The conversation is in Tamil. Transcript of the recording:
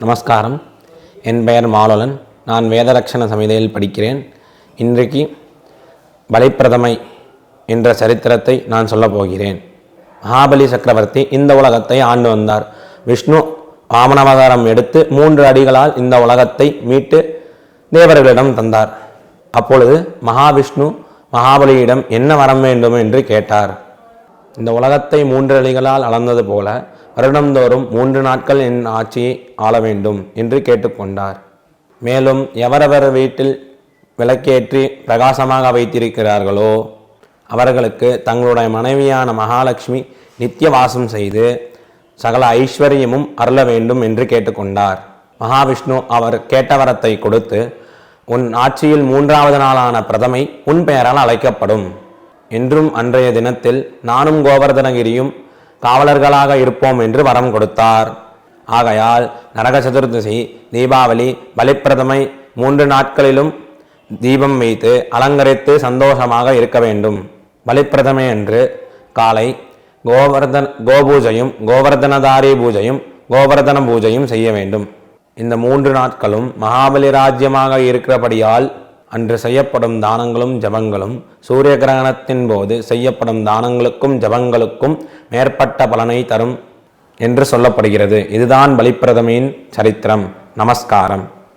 நமஸ்காரம். என் பெயர் மாலோலன். நான் வேதரக்ஷண சமிதையில் படிக்கிறேன். இன்றைக்கு பலிப்பிரதமை என்ற சரித்திரத்தை நான் சொல்லப் போகிறேன். மகாபலி சக்கரவர்த்தி இந்த உலகத்தை ஆண்டு வந்தார். விஷ்ணு வாமனாவதாரம் எடுத்து 3 அடிகளால் இந்த உலகத்தை மீட்டு தேவர்களிடம் தந்தார். அப்பொழுது மகாவிஷ்ணு மகாபலியிடம் என்ன வரம் வேண்டும் என்று கேட்டார். இந்த உலகத்தை 3 அடிகளால் அளந்தது போல வருடந்தோறும் 3 நாட்கள் என் ஆட்சியை ஆள வேண்டும் என்று கேட்டுக்கொண்டார். மேலும் எவரவர் வீட்டில் விளக்கேற்றி பிரகாசமாக வைத்திருக்கிறார்களோ அவர்களுக்கு தங்களுடைய மனைவியான மகாலட்சுமி நித்திய வாசம் செய்து சகல ஐஸ்வர்யமும் அருள வேண்டும் என்று கேட்டுக்கொண்டார். மகாவிஷ்ணு அவர் கேட்ட வரத்தை கொடுத்து, உன் ஆட்சியில் 3வது நாளான பிரதமை உன் பெயரால் அழைக்கப்படும் என்றும் அன்றைய தினத்தில் நானும் கோவர்தனகிரியும் காவலர்களாக இருப்போம் என்று வரம் கொடுத்தார். ஆகையால் நரக சதுர்தசி, தீபாவளி, பலிப்பிரதமை 3 நாட்களிலும் தீபம் வைத்து அலங்கரித்து சந்தோஷமாக இருக்க வேண்டும். பலிப்பிரதமை அன்று காலை கோபூஜையும் கோவர்தனதாரி பூஜையும் கோவர்தன பூஜையும் செய்ய வேண்டும். இந்த 3 நாட்களும் மகாபலி ராஜ்யமாக இருக்கிறபடியால் அன்று செய்யப்படும் தானங்களும் ஜபங்களும் சூரிய கிரகணத்தின் போது செய்யப்படும் தானங்களுக்கும் ஜபங்களுக்கும் மேற்பட்ட பலனை தரும் என்று சொல்லப்படுகிறது. இதுதான் பலிப்பிரதமையின் சரித்திரம். நமஸ்காரம்.